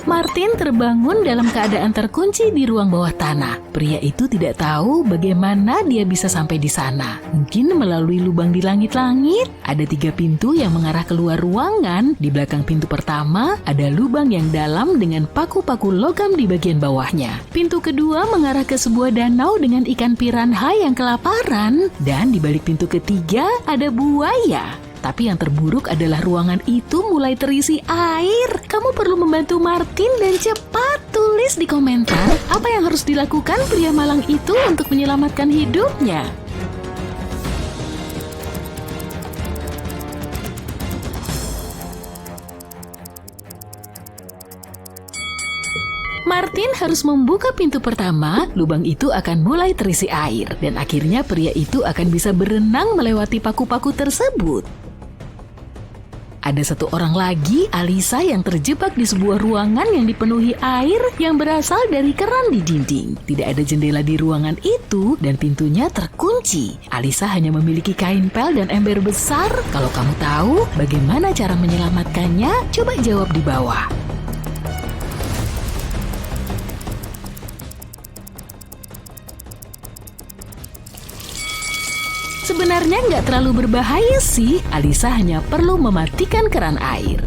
Martin terbangun dalam keadaan terkunci di ruang bawah tanah. Pria itu tidak tahu bagaimana dia bisa sampai di sana. Mungkin melalui lubang di langit-langit. Ada 3 pintu yang mengarah keluar ruangan. Di belakang pintu pertama ada lubang yang dalam dengan paku-paku logam di bagian bawahnya. Pintu kedua mengarah ke sebuah danau dengan ikan piranha yang kelaparan. Dan di balik pintu ketiga ada buaya. Tapi yang terburuk adalah ruangan itu mulai terisi air. Kamu perlu membantu Martin dan cepat tulis di komentar apa yang harus dilakukan pria malang itu untuk menyelamatkan hidupnya. Martin harus membuka pintu pertama, lubang itu akan mulai terisi air. Dan akhirnya pria itu akan bisa berenang melewati paku-paku tersebut. Ada 1 orang lagi, Alisa, yang terjebak di sebuah ruangan yang dipenuhi air yang berasal dari keran di dinding. Tidak ada jendela di ruangan itu dan pintunya terkunci. Alisa hanya memiliki kain pel dan ember besar. Kalau kamu tahu bagaimana cara menyelamatkannya, coba jawab di bawah. Sebenarnya nggak terlalu berbahaya sih, Alisa hanya perlu mematikan keran air.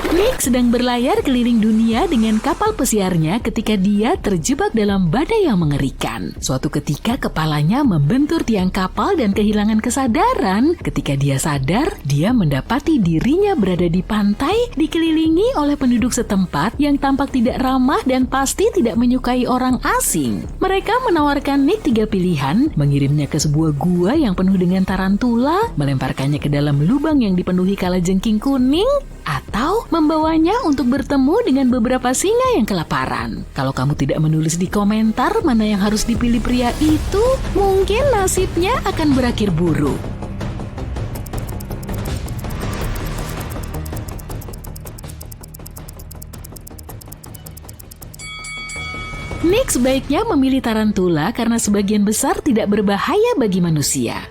Nick sedang berlayar keliling dunia dengan kapal pesiarnya ketika dia terjebak dalam badai yang mengerikan. Suatu ketika kepalanya membentur tiang kapal dan kehilangan kesadaran. Ketika dia sadar, dia mendapati dirinya berada di pantai dikelilingi oleh penduduk setempat yang tampak tidak ramah dan pasti tidak menyukai orang asing. Mereka menawarkan Nick 3 pilihan, mengirimnya ke sebuah gua yang penuh dengan tarantula, melemparkannya ke dalam lubang yang dipenuhi kalajengking kuning, atau membawanya untuk bertemu dengan beberapa singa yang kelaparan. Kalau kamu tidak menulis di komentar mana yang harus dipilih pria itu, mungkin nasibnya akan berakhir buruk. Nick sebaiknya memilih tarantula karena sebagian besar tidak berbahaya bagi manusia.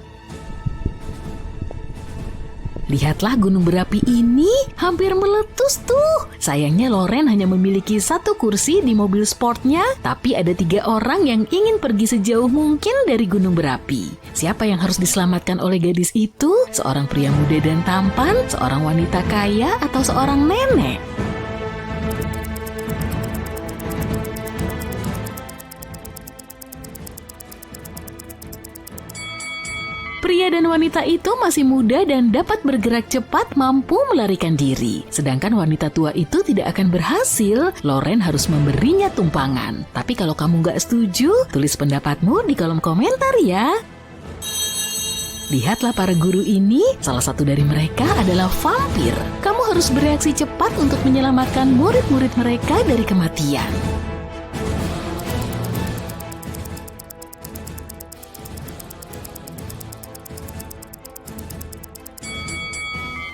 Lihatlah gunung berapi ini, hampir meletus tuh. Sayangnya Loren hanya memiliki 1 kursi di mobil sportnya, tapi ada 3 orang yang ingin pergi sejauh mungkin dari gunung berapi. Siapa yang harus diselamatkan oleh gadis itu? Seorang pria muda dan tampan, seorang wanita kaya, atau seorang nenek? Pria dan wanita itu masih muda dan dapat bergerak cepat, mampu melarikan diri. Sedangkan wanita tua itu tidak akan berhasil. Loren harus memberinya tumpangan. Tapi kalau kamu nggak setuju, tulis pendapatmu di kolom komentar ya. Lihatlah para guru ini, salah satu dari mereka adalah vampir. Kamu harus bereaksi cepat untuk menyelamatkan murid-murid mereka dari kematian.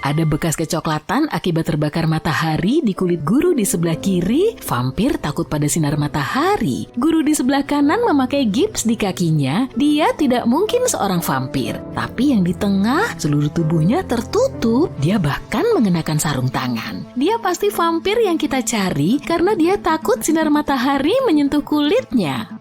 Ada bekas kecoklatan akibat terbakar matahari di kulit guru di sebelah kiri. Vampir takut pada sinar matahari. Guru di sebelah kanan memakai gips di kakinya. Dia tidak mungkin seorang vampir. Tapi yang di tengah, seluruh tubuhnya tertutup. Dia bahkan mengenakan sarung tangan. Dia pasti vampir yang kita cari karena dia takut sinar matahari menyentuh kulitnya.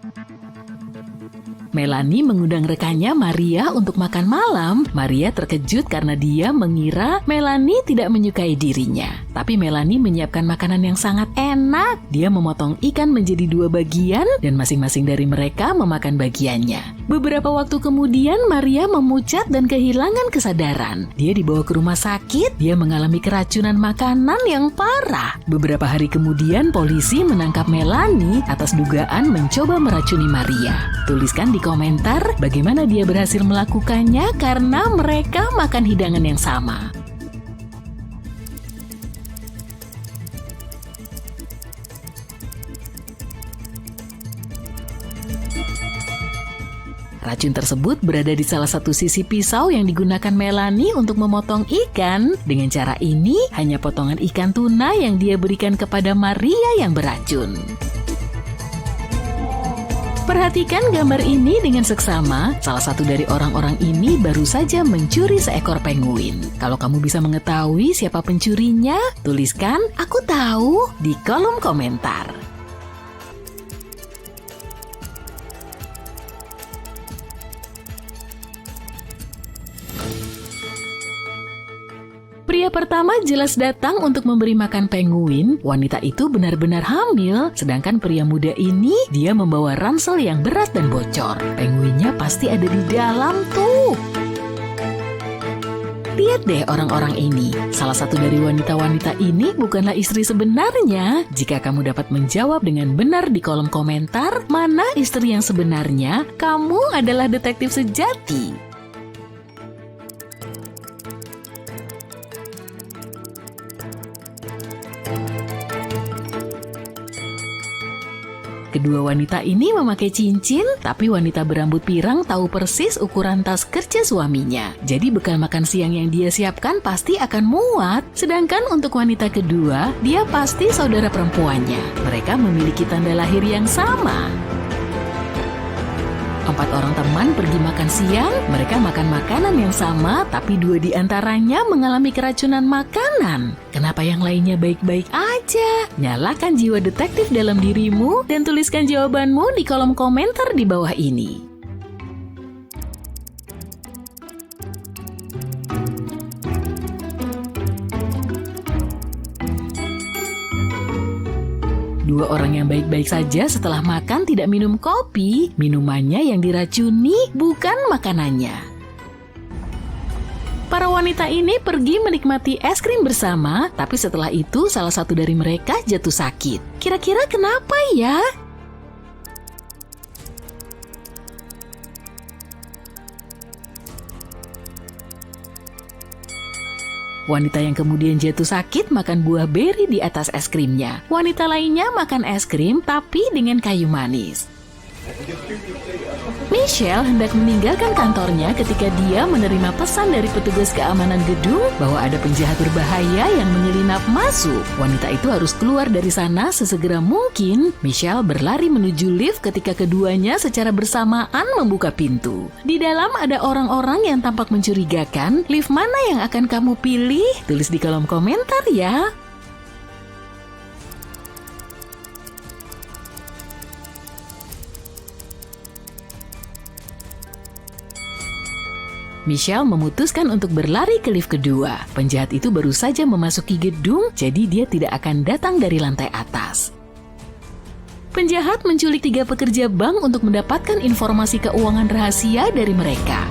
Melanie mengundang rekannya Maria untuk makan malam. Maria terkejut karena dia mengira Melanie tidak menyukai dirinya. Tapi Melanie menyiapkan makanan yang sangat enak. Dia memotong ikan menjadi 2 bagian dan masing-masing dari mereka memakan bagiannya. Beberapa waktu kemudian Maria memucat dan kehilangan kesadaran. Dia dibawa ke rumah sakit. Dia mengalami keracunan makanan yang parah. Beberapa hari kemudian polisi menangkap Melanie atas dugaan mencoba meracuni Maria. Tuliskan di komentar bagaimana dia berhasil melakukannya karena mereka makan hidangan yang sama. Racun tersebut berada di salah satu sisi pisau yang digunakan Melanie untuk memotong ikan. Dengan cara ini, hanya potongan ikan tuna yang dia berikan kepada Maria yang beracun. Perhatikan gambar ini dengan seksama. Salah satu dari orang-orang ini baru saja mencuri seekor penguin. Kalau kamu bisa mengetahui siapa pencurinya, tuliskan "aku tahu" di kolom komentar. Pria pertama jelas datang untuk memberi makan penguin. Wanita itu benar-benar hamil, sedangkan pria muda ini dia membawa ransel yang berat dan bocor. Penguinnya pasti ada di dalam tuh. Lihat deh orang-orang ini. Salah satu dari wanita-wanita ini bukanlah istri sebenarnya. Jika kamu dapat menjawab dengan benar di kolom komentar, mana istri yang sebenarnya, kamu adalah detektif sejati. Kedua wanita ini memakai cincin, tapi wanita berambut pirang tahu persis ukuran tas kerja suaminya. Jadi bekal makan siang yang dia siapkan pasti akan muat. Sedangkan untuk wanita kedua, dia pasti saudara perempuannya. Mereka memiliki tanda lahir yang sama. 4 orang teman pergi makan siang, mereka makan makanan yang sama, tapi 2 di antaranya mengalami keracunan makanan. Kenapa yang lainnya baik-baik aja? Nyalakan jiwa detektif dalam dirimu dan tuliskan jawabanmu di kolom komentar di bawah ini. Dua orang yang baik-baik saja setelah makan tidak minum kopi, minumannya yang diracuni, bukan makanannya. Para wanita ini pergi menikmati es krim bersama, tapi setelah itu salah satu dari mereka jatuh sakit. Kira-kira kenapa ya? Wanita yang kemudian jatuh sakit makan buah beri di atas es krimnya. Wanita lainnya makan es krim tapi dengan kayu manis. Michelle hendak meninggalkan kantornya ketika dia menerima pesan dari petugas keamanan gedung bahwa ada penjahat berbahaya yang menyelinap masuk. Wanita itu harus keluar dari sana sesegera mungkin. Michelle berlari menuju lift ketika keduanya secara bersamaan membuka pintu. Di dalam ada orang-orang yang tampak mencurigakan. Lift mana yang akan kamu pilih? Tulis di kolom komentar ya. Michelle memutuskan untuk berlari ke lift kedua. Penjahat itu baru saja memasuki gedung, jadi dia tidak akan datang dari lantai atas. Penjahat menculik 3 pekerja bank untuk mendapatkan informasi keuangan rahasia dari mereka.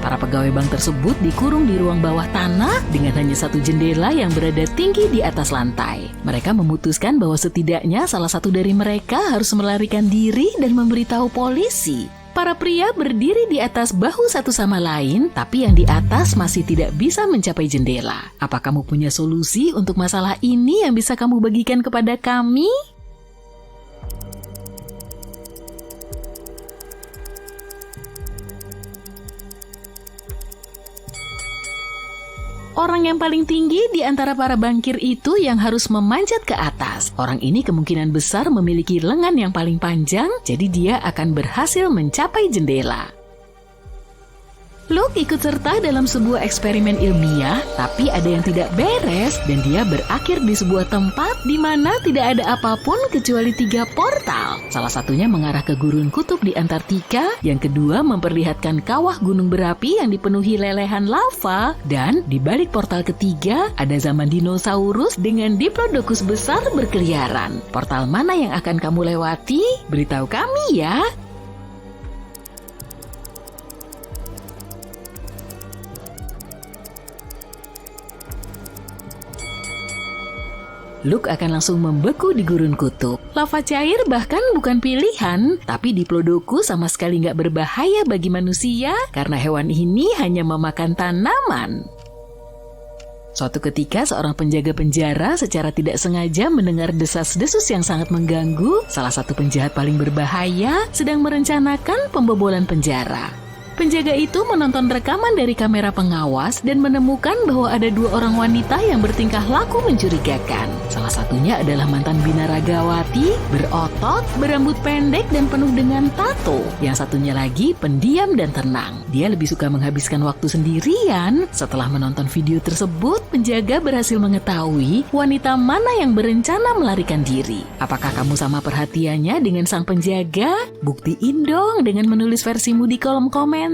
Para pegawai bank tersebut dikurung di ruang bawah tanah dengan hanya 1 jendela yang berada tinggi di atas lantai. Mereka memutuskan bahwa setidaknya salah satu dari mereka harus melarikan diri dan memberitahu polisi. Para pria berdiri di atas bahu satu sama lain, tapi yang di atas masih tidak bisa mencapai jendela. Apa kamu punya solusi untuk masalah ini yang bisa kamu bagikan kepada kami? Orang yang paling tinggi di antara para bankir itu yang harus memanjat ke atas. Orang ini kemungkinan besar memiliki lengan yang paling panjang, jadi dia akan berhasil mencapai jendela. Luke ikut serta dalam sebuah eksperimen ilmiah, tapi ada yang tidak beres dan dia berakhir di sebuah tempat di mana tidak ada apapun kecuali 3 portal. Salah satunya mengarah ke gurun kutub di Antartika, yang kedua memperlihatkan kawah gunung berapi yang dipenuhi lelehan lava, dan di balik portal ketiga ada zaman dinosaurus dengan diplodocus besar berkeliaran. Portal mana yang akan kamu lewati? Beritahu kami ya! Luke akan langsung membeku di gurun kutub. Lava cair bahkan bukan pilihan, tapi diplodocus sama sekali nggak berbahaya bagi manusia karena hewan ini hanya memakan tanaman. Suatu ketika seorang penjaga penjara secara tidak sengaja mendengar desas-desus yang sangat mengganggu. Salah satu penjahat paling berbahaya sedang merencanakan pembobolan penjara. Penjaga itu menonton rekaman dari kamera pengawas dan menemukan bahwa ada 2 orang wanita yang bertingkah laku mencurigakan. Salah satunya adalah mantan binaragawati, berotot, berambut pendek dan penuh dengan tato. Yang satunya lagi pendiam dan tenang. Dia lebih suka menghabiskan waktu sendirian. Setelah menonton video tersebut, penjaga berhasil mengetahui wanita mana yang berencana melarikan diri. Apakah kamu sama perhatiannya dengan sang penjaga? Buktiin dong dengan menulis versimu di kolom komentar.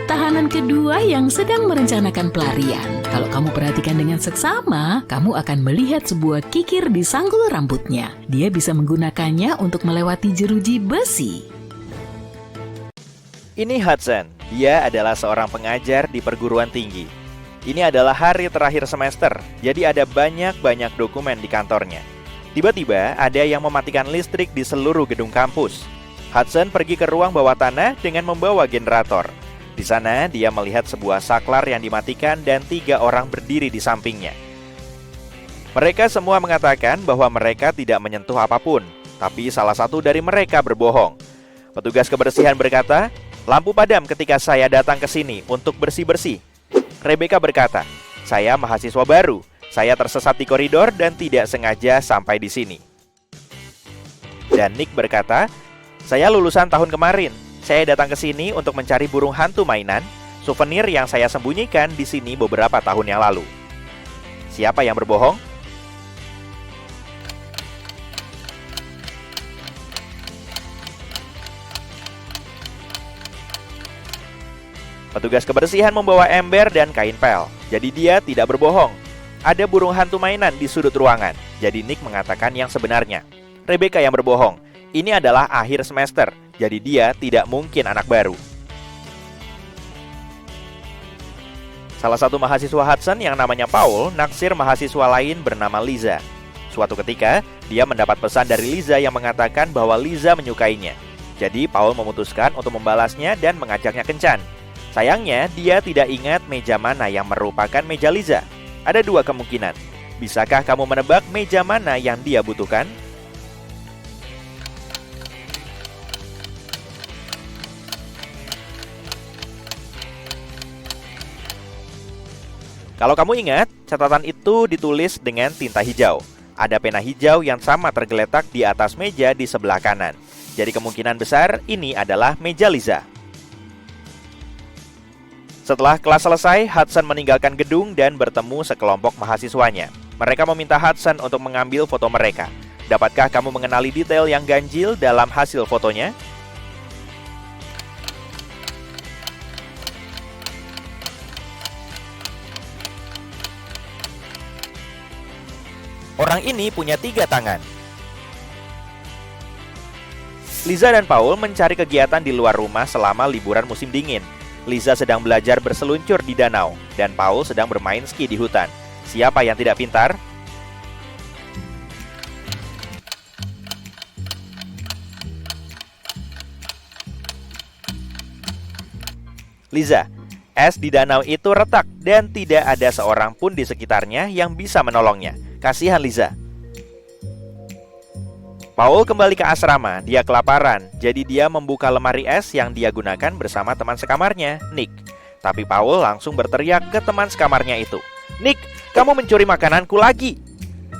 Tahanan kedua yang sedang merencanakan pelarian. Kalau kamu perhatikan dengan seksama, kamu akan melihat sebuah kikir di sanggul rambutnya. Dia bisa menggunakannya untuk melewati jeruji besi. Ini Hudson. Dia adalah seorang pengajar di perguruan tinggi. Ini adalah hari terakhir semester, jadi ada banyak dokumen di kantornya. Tiba-tiba ada yang mematikan listrik di seluruh gedung kampus. Hudson pergi ke ruang bawah tanah dengan membawa generator. Di sana dia melihat sebuah saklar yang dimatikan dan 3 orang berdiri di sampingnya. Mereka semua mengatakan bahwa mereka tidak menyentuh apapun, tapi salah satu dari mereka berbohong. Petugas kebersihan berkata, "Lampu padam ketika saya datang ke sini untuk bersih-bersih." Rebecca berkata, "Saya mahasiswa baru. Saya tersesat di koridor dan tidak sengaja sampai di sini." Dan Nick berkata, "Saya lulusan tahun kemarin. Saya datang ke sini untuk mencari burung hantu mainan, souvenir yang saya sembunyikan di sini beberapa tahun yang lalu." Siapa yang berbohong? Petugas kebersihan membawa ember dan kain pel, jadi dia tidak berbohong. Ada burung hantu mainan di sudut ruangan, jadi Nick mengatakan yang sebenarnya. Rebecca yang berbohong. Ini adalah akhir semester, jadi dia tidak mungkin anak baru. Salah satu mahasiswa Hudson yang namanya Paul naksir mahasiswa lain bernama Liza. Suatu ketika, dia mendapat pesan dari Liza yang mengatakan bahwa Liza menyukainya. Jadi Paul memutuskan untuk membalasnya dan mengajaknya kencan. Sayangnya, dia tidak ingat meja mana yang merupakan meja Liza. Ada 2 kemungkinan. Bisakah kamu menebak meja mana yang dia butuhkan? Kalau kamu ingat, catatan itu ditulis dengan tinta hijau. Ada pena hijau yang sama tergeletak di atas meja di sebelah kanan. Jadi kemungkinan besar ini adalah meja Liza. Setelah kelas selesai, Hudson meninggalkan gedung dan bertemu sekelompok mahasiswanya. Mereka meminta Hudson untuk mengambil foto mereka. Dapatkah kamu mengenali detail yang ganjil dalam hasil fotonya? Orang ini punya 3 tangan. Liza dan Paul mencari kegiatan di luar rumah selama liburan musim dingin. Liza sedang belajar berseluncur di danau, dan Paul sedang bermain ski di hutan. Siapa yang tidak pintar? Liza, es di danau itu retak dan tidak ada seorang pun di sekitarnya yang bisa menolongnya. Kasihan Liza. Paul kembali ke asrama, dia kelaparan, jadi dia membuka lemari es yang dia gunakan bersama teman sekamarnya, Nick. Tapi Paul langsung berteriak ke teman sekamarnya itu, "Nick, kamu mencuri makananku lagi!"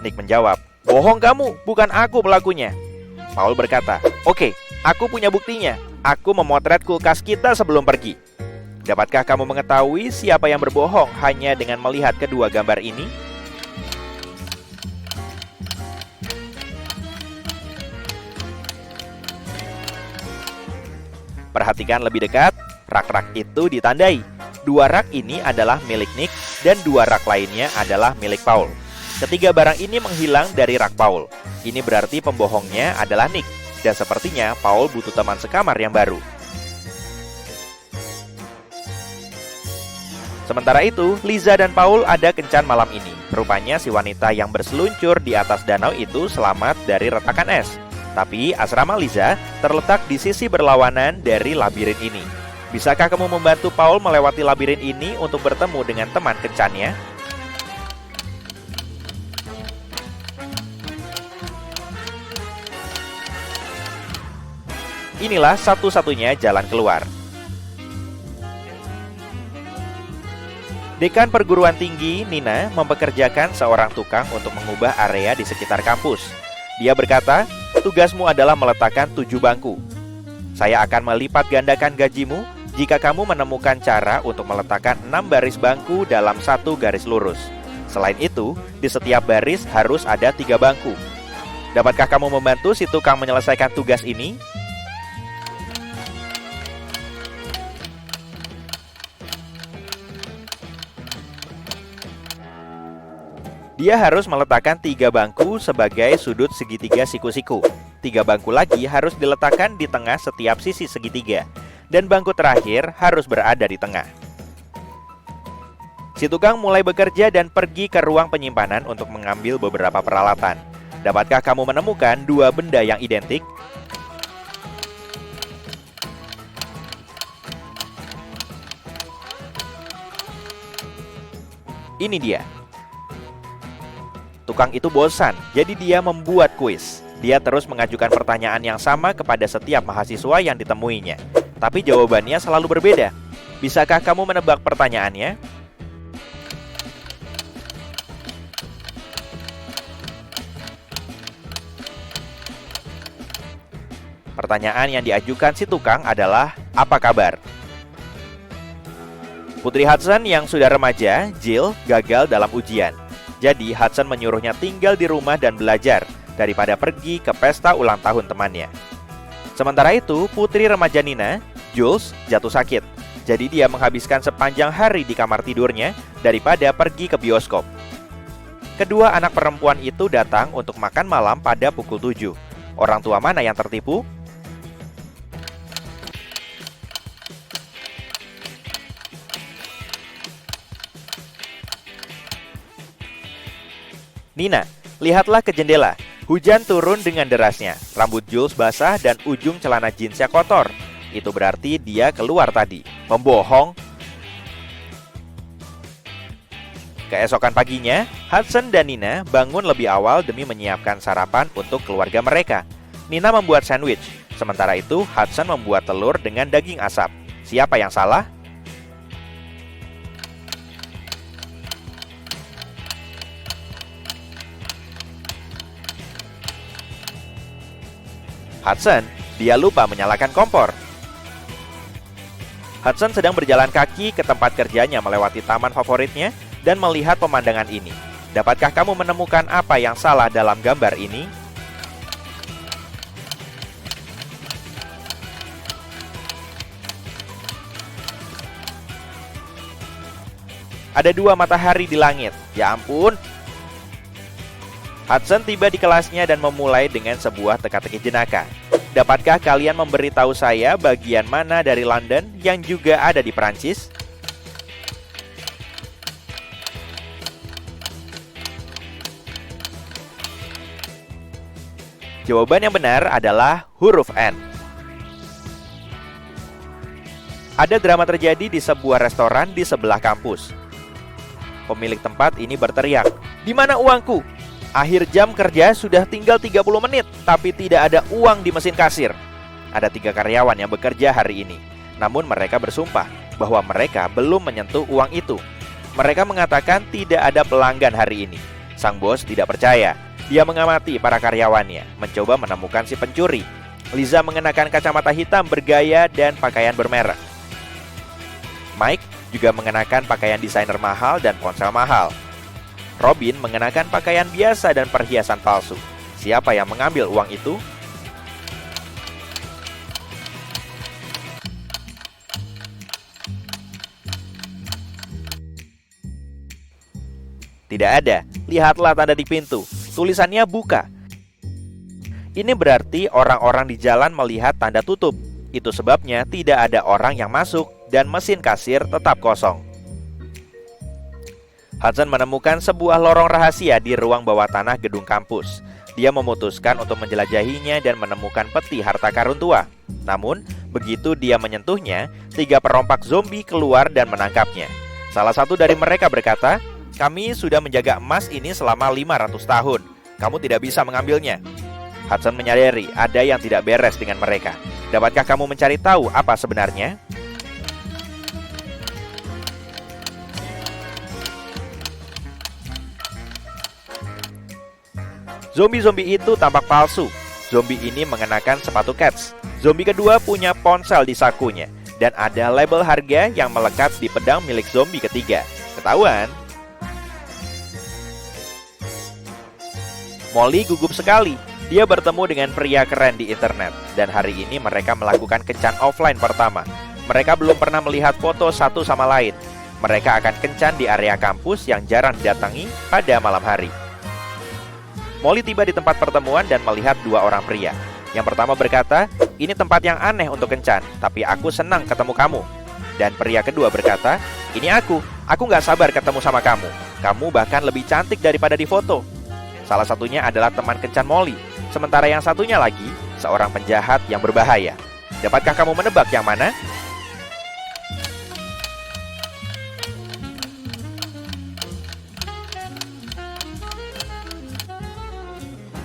Nick menjawab, "Bohong kamu, bukan aku pelakunya." Paul berkata, "Oke, aku punya buktinya. Aku memotret kulkas kita sebelum pergi." Dapatkah kamu mengetahui siapa yang berbohong hanya dengan melihat kedua gambar ini? Perhatikan lebih dekat, rak-rak itu ditandai. 2 rak ini adalah milik Nick dan 2 rak lainnya adalah milik Paul. Ketiga barang ini menghilang dari rak Paul. Ini berarti pembohongnya adalah Nick, dan sepertinya Paul butuh teman sekamar yang baru. Sementara itu, Liza dan Paul ada kencan malam ini. Rupanya si wanita yang berseluncur di atas danau itu selamat dari retakan es. Tapi asrama Liza terletak di sisi berlawanan dari labirin ini. Bisakah kamu membantu Paul melewati labirin ini untuk bertemu dengan teman kencannya? Inilah satu-satunya jalan keluar. Dekan perguruan tinggi, Nina, mempekerjakan seorang tukang untuk mengubah area di sekitar kampus. Dia berkata, tugasmu adalah meletakkan 7 bangku. Saya akan melipat gandakan gajimu jika kamu menemukan cara untuk meletakkan 6 baris bangku dalam satu garis lurus. Selain itu, di setiap baris harus ada 3 bangku. Dapatkah kamu membantu si tukang menyelesaikan tugas ini? Dia harus meletakkan 3 bangku sebagai sudut segitiga siku-siku. 3 bangku lagi harus diletakkan di tengah setiap sisi segitiga. Dan bangku terakhir harus berada di tengah. Si tukang mulai bekerja dan pergi ke ruang penyimpanan untuk mengambil beberapa peralatan. Dapatkah kamu menemukan 2 benda yang identik? Ini dia. Tukang itu bosan, jadi dia membuat kuis. Dia terus mengajukan pertanyaan yang sama kepada setiap mahasiswa yang ditemuinya. Tapi jawabannya selalu berbeda. Bisakah kamu menebak pertanyaannya? Pertanyaan yang diajukan si tukang adalah, apa kabar? Putri Hudson yang sudah remaja, Jill, gagal dalam ujian. Jadi Hudson menyuruhnya tinggal di rumah dan belajar daripada pergi ke pesta ulang tahun temannya. Sementara itu, putri remaja Nina, Jules, jatuh sakit. Jadi dia menghabiskan sepanjang hari di kamar tidurnya daripada pergi ke bioskop. Kedua anak perempuan itu datang untuk makan malam pada pukul 7. Orang tua mana yang tertipu? Nina, lihatlah ke jendela. Hujan turun dengan derasnya. Rambut Jules basah dan ujung celana jeansnya kotor. Itu berarti dia keluar tadi. Membohong. Keesokan paginya, Hudson dan Nina bangun lebih awal demi menyiapkan sarapan untuk keluarga mereka. Nina membuat sandwich. Sementara itu, Hudson membuat telur dengan daging asap. Siapa yang salah? Hudson, dia lupa menyalakan kompor. Hudson sedang berjalan kaki ke tempat kerjanya melewati taman favoritnya dan melihat pemandangan ini. Dapatkah kamu menemukan apa yang salah dalam gambar ini? Ada 2 matahari di langit. Ya ampun. Hudson tiba di kelasnya dan memulai dengan sebuah teka-teki jenaka. Dapatkah kalian memberitahu saya bagian mana dari London yang juga ada di Perancis? Jawaban yang benar adalah huruf N. Ada drama terjadi di sebuah restoran di sebelah kampus. Pemilik tempat ini berteriak, "Di mana uangku? Akhir jam kerja sudah tinggal 30 menit, tapi tidak ada uang di mesin kasir." Ada 3 karyawan yang bekerja hari ini. Namun mereka bersumpah bahwa mereka belum menyentuh uang itu. Mereka mengatakan tidak ada pelanggan hari ini. Sang bos tidak percaya. Dia mengamati para karyawannya, mencoba menemukan si pencuri. Liza mengenakan kacamata hitam bergaya dan pakaian bermerek. Mike juga mengenakan pakaian desainer mahal dan ponsel mahal. Robin mengenakan pakaian biasa dan perhiasan palsu. Siapa yang mengambil uang itu? Tidak ada. Lihatlah tanda di pintu. Tulisannya buka. Ini berarti orang-orang di jalan melihat tanda tutup. Itu sebabnya tidak ada orang yang masuk dan mesin kasir tetap kosong. Hudson menemukan sebuah lorong rahasia di ruang bawah tanah gedung kampus. Dia memutuskan untuk menjelajahinya dan menemukan peti harta karun tua. Namun, begitu dia menyentuhnya, 3 perompak zombie keluar dan menangkapnya. Salah satu dari mereka berkata, "Kami sudah menjaga emas ini selama 500 tahun. Kamu tidak bisa mengambilnya." Hudson menyadari ada yang tidak beres dengan mereka. Dapatkah kamu mencari tahu apa sebenarnya? Zombie-zombie itu tampak palsu. Zombie ini mengenakan sepatu kets. Zombie kedua punya ponsel di sakunya. Dan ada label harga yang melekat di pedang milik zombie ketiga. Ketahuan? Molly gugup sekali. Dia bertemu dengan pria keren di internet. Dan hari ini mereka melakukan kencan offline pertama. Mereka belum pernah melihat foto satu sama lain. Mereka akan kencan di area kampus yang jarang didatangi pada malam hari. Molly tiba di tempat pertemuan dan melihat dua orang pria. Yang pertama berkata, "Ini tempat yang aneh untuk kencan, tapi aku senang ketemu kamu." Dan pria kedua berkata, "Ini aku gak sabar ketemu sama kamu. Kamu bahkan lebih cantik daripada di foto." Salah satunya adalah teman kencan Molly. Sementara yang satunya lagi, seorang penjahat yang berbahaya. Dapatkah kamu menebak yang mana?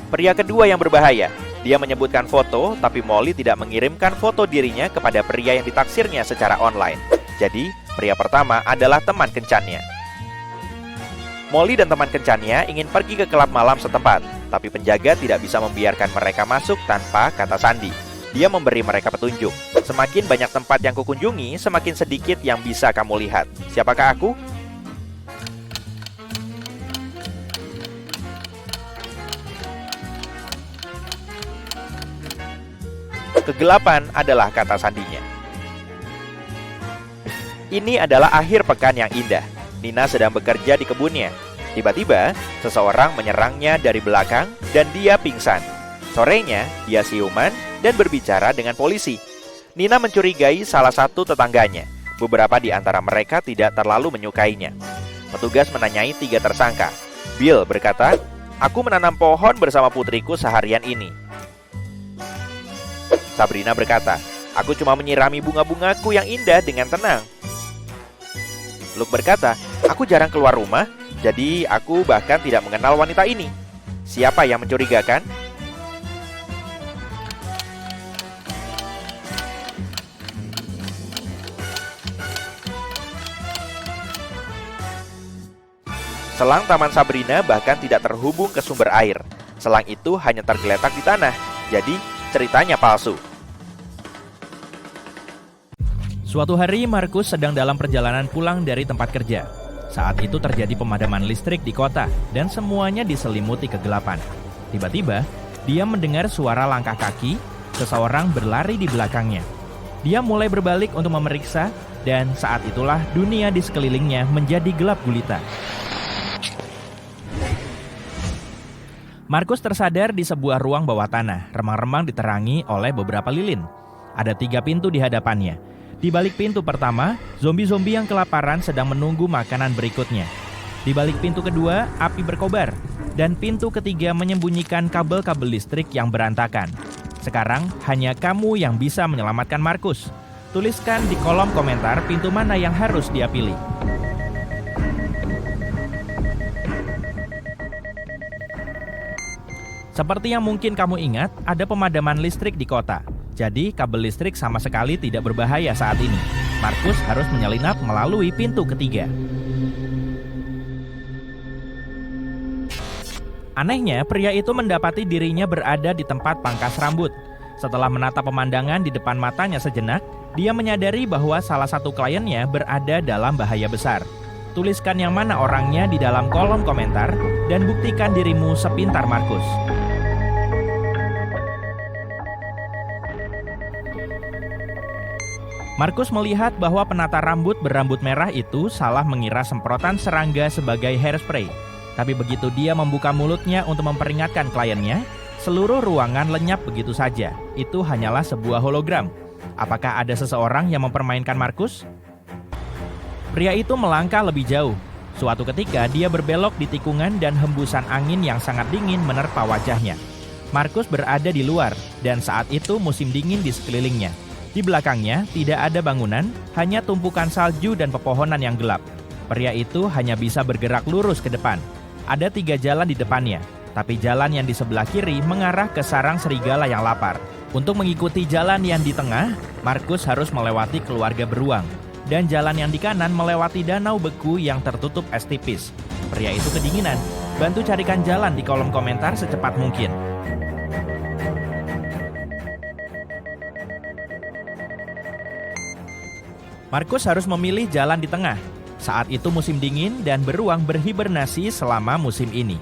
Pria kedua yang berbahaya. Dia menyebutkan foto, tapi Molly tidak mengirimkan foto dirinya kepada pria yang ditaksirnya secara online. Jadi, pria pertama adalah teman kencannya. Molly dan teman kencannya ingin pergi ke klub malam setempat, tapi penjaga tidak bisa membiarkan mereka masuk tanpa kata sandi. Dia memberi mereka petunjuk. Semakin banyak tempat yang kukunjungi, semakin sedikit yang bisa kamu lihat. Siapakah aku? Kegelapan adalah kata sandinya. Ini adalah akhir pekan yang indah. Nina sedang bekerja di kebunnya. Tiba-tiba, seseorang menyerangnya dari belakang dan dia pingsan. Sorenya, dia siuman dan berbicara dengan polisi. Nina mencurigai salah satu tetangganya. Beberapa di antara mereka tidak terlalu menyukainya. Petugas menanyai 3 tersangka. Bill berkata, "Aku menanam pohon bersama putriku seharian ini." Sabrina berkata, "Aku cuma menyirami bunga-bungaku yang indah dengan tenang." Luke berkata, "Aku jarang keluar rumah, jadi aku bahkan tidak mengenal wanita ini." Siapa yang mencurigakan? Selang Taman Sabrina bahkan tidak terhubung ke sumber air. Selang itu hanya tergeletak di tanah, jadi ceritanya palsu. Suatu hari, Markus sedang dalam perjalanan pulang dari tempat kerja. Saat itu terjadi pemadaman listrik di kota, dan semuanya diselimuti kegelapan. Tiba-tiba, dia mendengar suara langkah kaki, seseorang berlari di belakangnya. Dia mulai berbalik untuk memeriksa, dan saat itulah dunia di sekelilingnya menjadi gelap gulita. Markus tersadar di sebuah ruang bawah tanah, remang-remang diterangi oleh beberapa lilin. Ada 3 pintu di hadapannya. Di balik pintu pertama, zombie-zombie yang kelaparan sedang menunggu makanan berikutnya. Di balik pintu kedua, api berkobar. Dan pintu ketiga menyembunyikan kabel-kabel listrik yang berantakan. Sekarang, hanya kamu yang bisa menyelamatkan Markus. Tuliskan di kolom komentar pintu mana yang harus dia pilih. Seperti yang mungkin kamu ingat, ada pemadaman listrik di kota. Jadi, kabel listrik sama sekali tidak berbahaya saat ini. Markus harus menyelinap melalui pintu ketiga. Anehnya, pria itu mendapati dirinya berada di tempat pangkas rambut. Setelah menatap pemandangan di depan matanya sejenak, dia menyadari bahwa salah satu kliennya berada dalam bahaya besar. Tuliskan yang mana orangnya di dalam kolom komentar dan buktikan dirimu sepintar Markus. Markus melihat bahwa penata rambut berambut merah itu salah mengira semprotan serangga sebagai hairspray. Tapi begitu dia membuka mulutnya untuk memperingatkan kliennya, seluruh ruangan lenyap begitu saja. Itu hanyalah sebuah hologram. Apakah ada seseorang yang mempermainkan Markus? Pria itu melangkah lebih jauh. Suatu ketika dia berbelok di tikungan dan hembusan angin yang sangat dingin menerpa wajahnya. Markus berada di luar dan saat itu musim dingin di sekelilingnya. Di belakangnya tidak ada bangunan, hanya tumpukan salju dan pepohonan yang gelap. Pria itu hanya bisa bergerak lurus ke depan. Ada 3 jalan di depannya. Tapi jalan yang di sebelah kiri mengarah ke sarang serigala yang lapar. Untuk mengikuti jalan yang di tengah, Markus harus melewati keluarga beruang. Dan jalan yang di kanan melewati danau beku yang tertutup es tipis. Pria itu kedinginan. Bantu carikan jalan di kolom komentar secepat mungkin. Markus harus memilih jalan di tengah. Saat itu musim dingin dan beruang berhibernasi selama musim ini.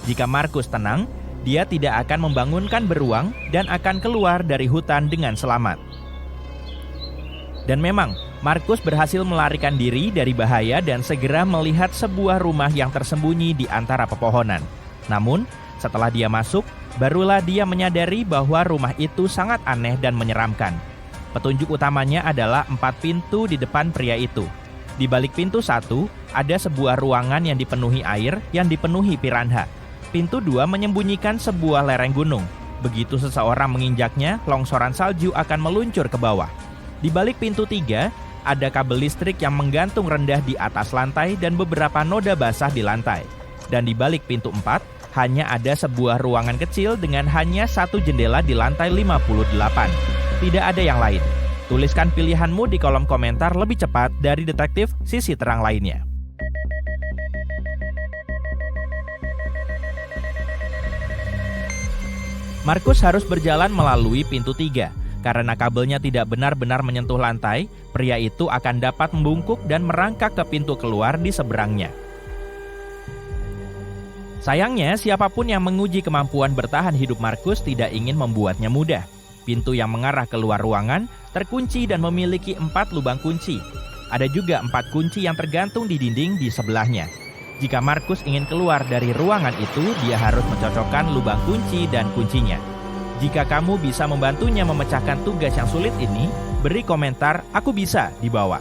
Jika Markus tenang, dia tidak akan membangunkan beruang dan akan keluar dari hutan dengan selamat. Dan memang, Markus berhasil melarikan diri dari bahaya dan segera melihat sebuah rumah yang tersembunyi di antara pepohonan. Namun, setelah dia masuk, barulah dia menyadari bahwa rumah itu sangat aneh dan menyeramkan. Petunjuk utamanya adalah 4 pintu di depan pria itu. Di balik pintu 1, ada sebuah ruangan yang dipenuhi air yang dipenuhi piranha. Pintu 2 menyembunyikan sebuah lereng gunung. Begitu seseorang menginjaknya, longsoran salju akan meluncur ke bawah. Di balik pintu 3, ada kabel listrik yang menggantung rendah di atas lantai dan beberapa noda basah di lantai. Dan di balik pintu 4, hanya ada sebuah ruangan kecil dengan hanya 1 jendela di lantai 58. Tidak ada yang lain. Tuliskan pilihanmu di kolom komentar lebih cepat dari detektif sisi terang lainnya. Markus harus berjalan melalui pintu 3. Karena kabelnya tidak benar-benar menyentuh lantai, pria itu akan dapat membungkuk dan merangkak ke pintu keluar di seberangnya. Sayangnya, siapapun yang menguji kemampuan bertahan hidup Markus tidak ingin membuatnya mudah. Pintu yang mengarah keluar ruangan terkunci dan memiliki 4 lubang kunci. Ada juga 4 kunci yang tergantung di dinding di sebelahnya. Jika Markus ingin keluar dari ruangan itu, dia harus mencocokkan lubang kunci dan kuncinya. Jika kamu bisa membantunya memecahkan tugas yang sulit ini, beri komentar "Aku bisa" di bawah.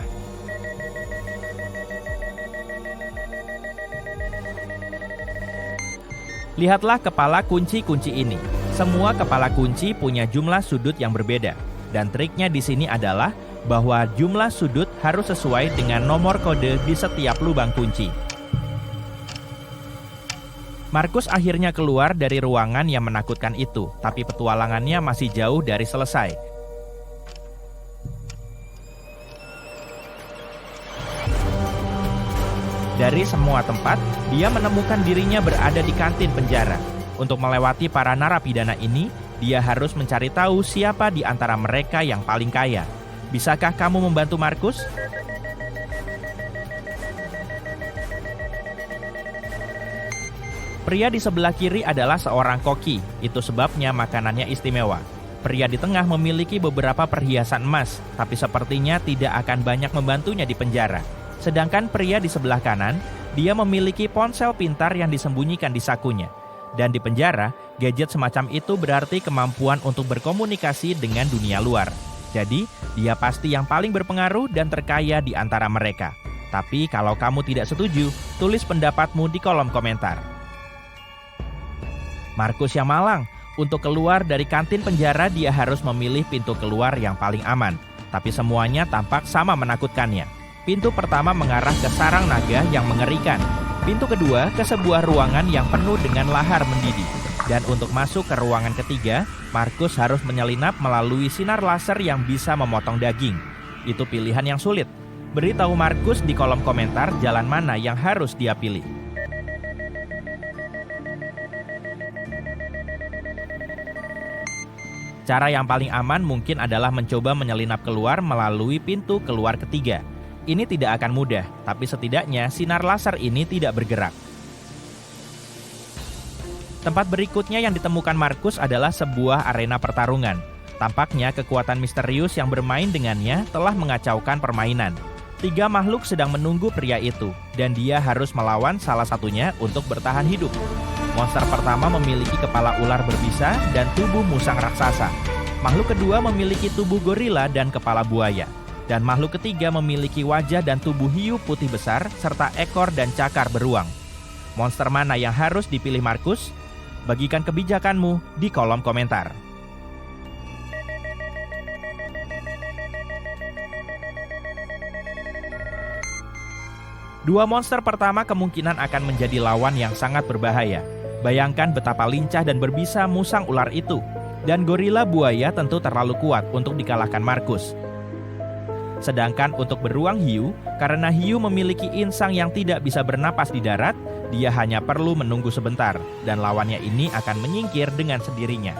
Lihatlah kepala kunci-kunci ini. Semua kepala kunci punya jumlah sudut yang berbeda. Dan triknya di sini adalah bahwa jumlah sudut harus sesuai dengan nomor kode di setiap lubang kunci. Markus akhirnya keluar dari ruangan yang menakutkan itu, tapi petualangannya masih jauh dari selesai. Dari semua tempat, dia menemukan dirinya berada di kantin penjara. Untuk melewati para narapidana ini, dia harus mencari tahu siapa di antara mereka yang paling kaya. Bisakah kamu membantu Markus? Pria di sebelah kiri adalah seorang koki, itu sebabnya makanannya istimewa. Pria di tengah memiliki beberapa perhiasan emas, tapi sepertinya tidak akan banyak membantunya di penjara. Sedangkan pria di sebelah kanan, dia memiliki ponsel pintar yang disembunyikan di sakunya. Dan di penjara, gadget semacam itu berarti kemampuan untuk berkomunikasi dengan dunia luar. Jadi, dia pasti yang paling berpengaruh dan terkaya di antara mereka. Tapi kalau kamu tidak setuju, tulis pendapatmu di kolom komentar. Markus yang malang. Untuk keluar dari kantin penjara, dia harus memilih pintu keluar yang paling aman. Tapi semuanya tampak sama menakutkannya. Pintu pertama mengarah ke sarang naga yang mengerikan. Pintu kedua ke sebuah ruangan yang penuh dengan lahar mendidih. Dan untuk masuk ke ruangan ketiga, Markus harus menyelinap melalui sinar laser yang bisa memotong daging. Itu pilihan yang sulit. Beritahu Markus di kolom komentar jalan mana yang harus dia pilih. Cara yang paling aman mungkin adalah mencoba menyelinap keluar melalui pintu keluar ketiga. Ini tidak akan mudah, tapi setidaknya sinar laser ini tidak bergerak. Tempat berikutnya yang ditemukan Markus adalah sebuah arena pertarungan. Tampaknya kekuatan misterius yang bermain dengannya telah mengacaukan permainan. 3 makhluk sedang menunggu pria itu, dan dia harus melawan salah satunya untuk bertahan hidup. Monster pertama memiliki kepala ular berbisa dan tubuh musang raksasa. Makhluk kedua memiliki tubuh gorila dan kepala buaya. Dan makhluk ketiga memiliki wajah dan tubuh hiu putih besar serta ekor dan cakar beruang. Monster mana yang harus dipilih Markus? Bagikan kebijakanmu di kolom komentar. Dua monster pertama kemungkinan akan menjadi lawan yang sangat berbahaya. Bayangkan betapa lincah dan berbisa musang ular itu. Dan gorila buaya tentu terlalu kuat untuk dikalahkan Markus. Sedangkan untuk beruang hiu, karena hiu memiliki insang yang tidak bisa bernapas di darat, dia hanya perlu menunggu sebentar, dan lawannya ini akan menyingkir dengan sendirinya.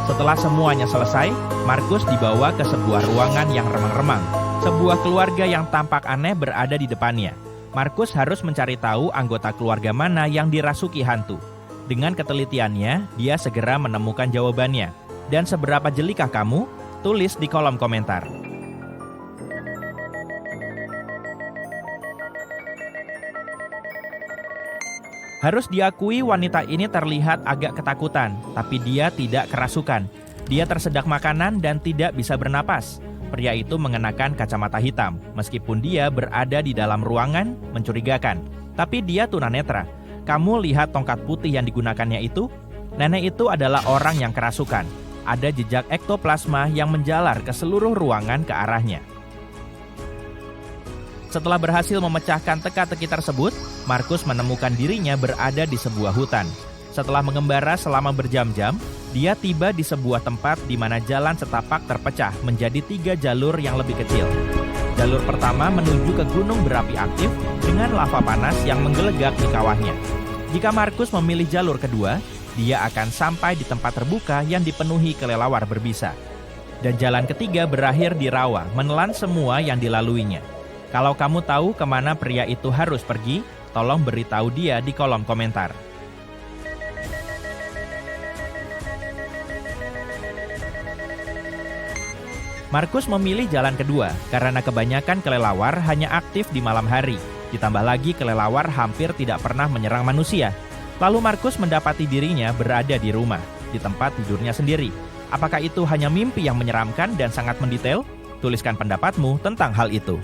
Setelah semuanya selesai, Markus dibawa ke sebuah ruangan yang remang-remang. Sebuah keluarga yang tampak aneh berada di depannya. Markus harus mencari tahu anggota keluarga mana yang dirasuki hantu. Dengan ketelitiannya, dia segera menemukan jawabannya. Dan seberapa jelikah kamu? Tulis di kolom komentar. Harus diakui wanita ini terlihat agak ketakutan, tapi dia tidak kerasukan. Dia tersedak makanan dan tidak bisa bernapas. Pria itu mengenakan kacamata hitam, meskipun dia berada di dalam ruangan mencurigakan. Tapi dia tunanetra. Kamu lihat tongkat putih yang digunakannya itu? Nenek itu adalah orang yang kerasukan. Ada jejak ektoplasma yang menjalar ke seluruh ruangan ke arahnya. Setelah berhasil memecahkan teka-teki tersebut, Markus menemukan dirinya berada di sebuah hutan. Setelah mengembara selama berjam-jam, dia tiba di sebuah tempat di mana jalan setapak terpecah menjadi 3 jalur yang lebih kecil. Jalur pertama menuju ke gunung berapi aktif dengan lava panas yang menggelegak di kawahnya. Jika Markus memilih jalur kedua, dia akan sampai di tempat terbuka yang dipenuhi kelelawar berbisa. Dan jalan ketiga berakhir di rawa, menelan semua yang dilaluinya. Kalau kamu tahu kemana pria itu harus pergi, tolong beritahu dia di kolom komentar. Markus memilih jalan kedua karena kebanyakan kelelawar hanya aktif di malam hari. Ditambah lagi kelelawar hampir tidak pernah menyerang manusia. Lalu Markus mendapati dirinya berada di rumah, di tempat tidurnya sendiri. Apakah itu hanya mimpi yang menyeramkan dan sangat mendetail? Tuliskan pendapatmu tentang hal itu.